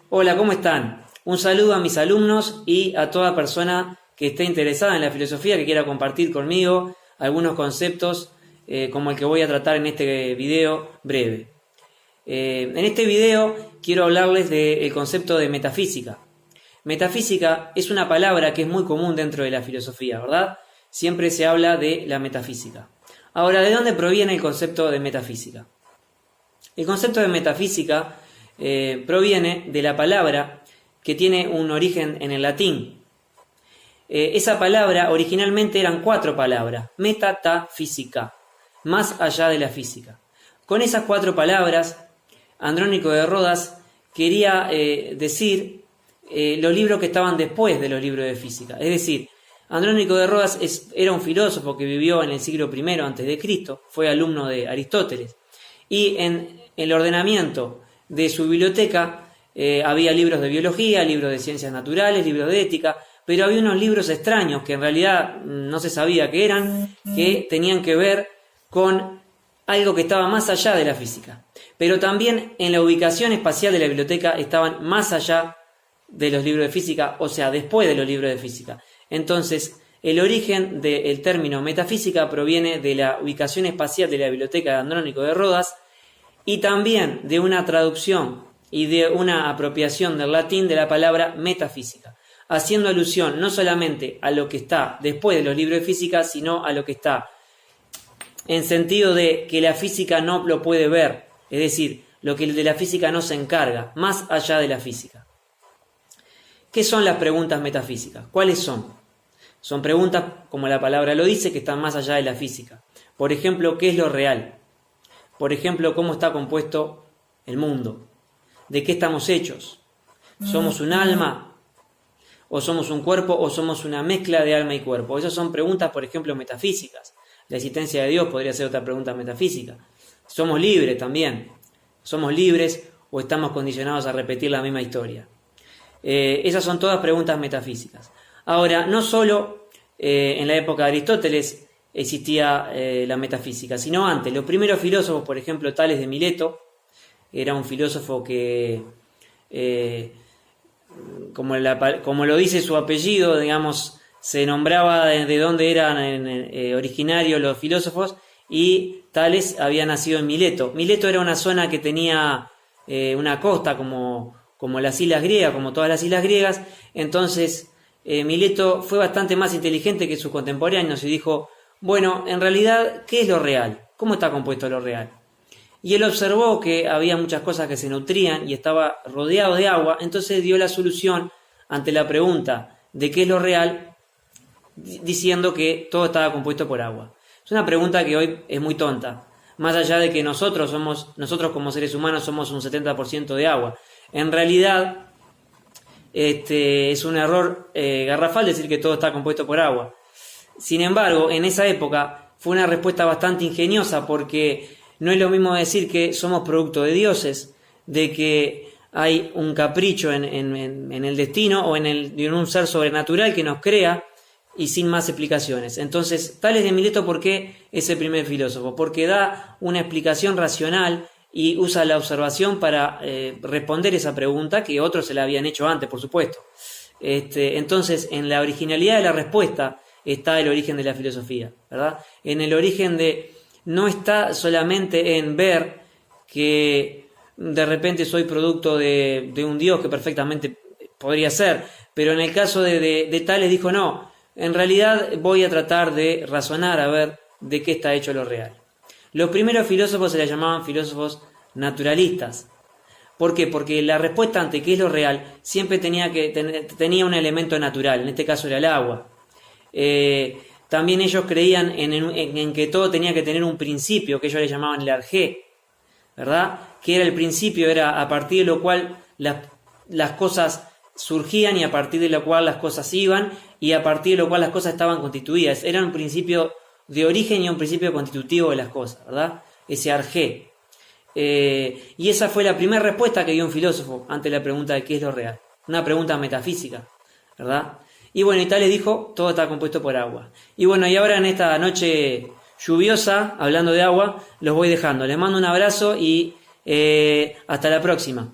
Hola, ¿cómo están? Un saludo a mis alumnos y a toda persona que esté interesada en la filosofía, que quiera compartir conmigo algunos conceptos como el que voy a tratar en este video breve. En este video quiero hablarles del concepto de metafísica. Metafísica es una palabra que es muy común dentro de la filosofía, ¿verdad? Siempre se habla de la metafísica. Ahora, ¿de dónde proviene el concepto de metafísica? El concepto de metafísica proviene de la palabra que tiene un origen en el latín. Esa palabra originalmente eran 4 palabras: meta, ta, física, más allá de la física. Con esas 4 palabras, Andrónico de Rodas quería decir los libros que estaban después de los libros de física. Es decir, Andrónico de Rodas era un filósofo que vivió en el siglo I a.C., fue alumno de Aristóteles, y en el ordenamiento de su biblioteca había libros de biología, libros de ciencias naturales, libros de ética, pero había unos libros extraños que en realidad no se sabía qué eran, que tenían que ver con algo que estaba más allá de la física. Pero también en la ubicación espacial de la biblioteca estaban más allá de los libros de física, o sea, después de los libros de física. Entonces, el origen del término metafísica proviene de la ubicación espacial de la biblioteca de Andrónico de Rodas y también de una traducción y de una apropiación del latín de la palabra metafísica, haciendo alusión no solamente a lo que está después de los libros de física, sino a lo que está en sentido de que la física no lo puede ver, es decir, lo que de la física no se encarga, más allá de la física. ¿Qué son las preguntas metafísicas? ¿Cuáles son? Son preguntas, como la palabra lo dice, que están más allá de la física. Por ejemplo, ¿qué es lo real? Por ejemplo, ¿cómo está compuesto el mundo? ¿De qué estamos hechos? ¿Somos un alma? ¿O somos un cuerpo? ¿O somos una mezcla de alma y cuerpo? Esas son preguntas, por ejemplo, metafísicas. La existencia de Dios podría ser otra pregunta metafísica. ¿Somos libres también? ¿Somos libres o estamos condicionados a repetir la misma historia? Esas son todas preguntas metafísicas. Ahora, no solo en la época de Aristóteles existía la metafísica, sino antes. Los primeros filósofos, por ejemplo, Tales de Mileto, era un filósofo que, como lo dice su apellido, digamos, se nombraba de dónde eran originarios los filósofos, y Tales había nacido en Mileto. Mileto era una zona que tenía una costa como las islas griegas, como todas las islas griegas. Entonces Mileto fue bastante más inteligente que sus contemporáneos y dijo: bueno, en realidad, ¿qué es lo real? ¿Cómo está compuesto lo real? Y él observó que había muchas cosas que se nutrían y estaba rodeado de agua, entonces dio la solución nosotros la pregunta de qué es lo real, diciendo que todo estaba compuesto por agua. Es una pregunta que hoy es muy tonta, más allá de que nosotros como seres humanos somos un 70% de agua. En realidad, es un error garrafal decir que todo está compuesto por agua. Sin embargo, en esa época fue una respuesta bastante ingeniosa, porque no es lo mismo decir que somos producto de dioses, de que hay un capricho en el destino o en un ser sobrenatural que nos crea, y sin más explicaciones. Entonces, Tales de Mileto, ¿por qué es el primer filósofo? Porque da una explicación racional y usa la observación para responder esa pregunta que otros se la habían hecho antes, por supuesto. Entonces, en la originalidad de la respuesta está el origen de la filosofía, ¿verdad? En el origen no está solamente en ver que de repente soy producto de un Dios, que perfectamente podría ser, pero en el caso de Tales dijo: no, en realidad voy a tratar de razonar a ver de qué está hecho lo real. Los primeros filósofos se les llamaban filósofos naturalistas. ¿Por qué? Porque la respuesta ante qué es lo real siempre tenía un elemento natural, en este caso era el agua. También ellos creían en que todo tenía que tener un principio, que ellos le llamaban el arjé, ¿verdad? Que era el principio, era a partir de lo cual las cosas surgían, y a partir de lo cual las cosas iban, y a partir de lo cual las cosas estaban constituidas. Era un principio de origen y un principio constitutivo de las cosas, ¿verdad? Ese arjé. Y esa fue la primera respuesta que dio un filósofo ante la pregunta de qué es lo real. Una pregunta metafísica, ¿verdad? Y bueno, y Tales dijo: todo está compuesto por agua. Y bueno, y ahora en esta noche lluviosa, hablando de agua, los voy dejando. Les mando un abrazo y hasta la próxima.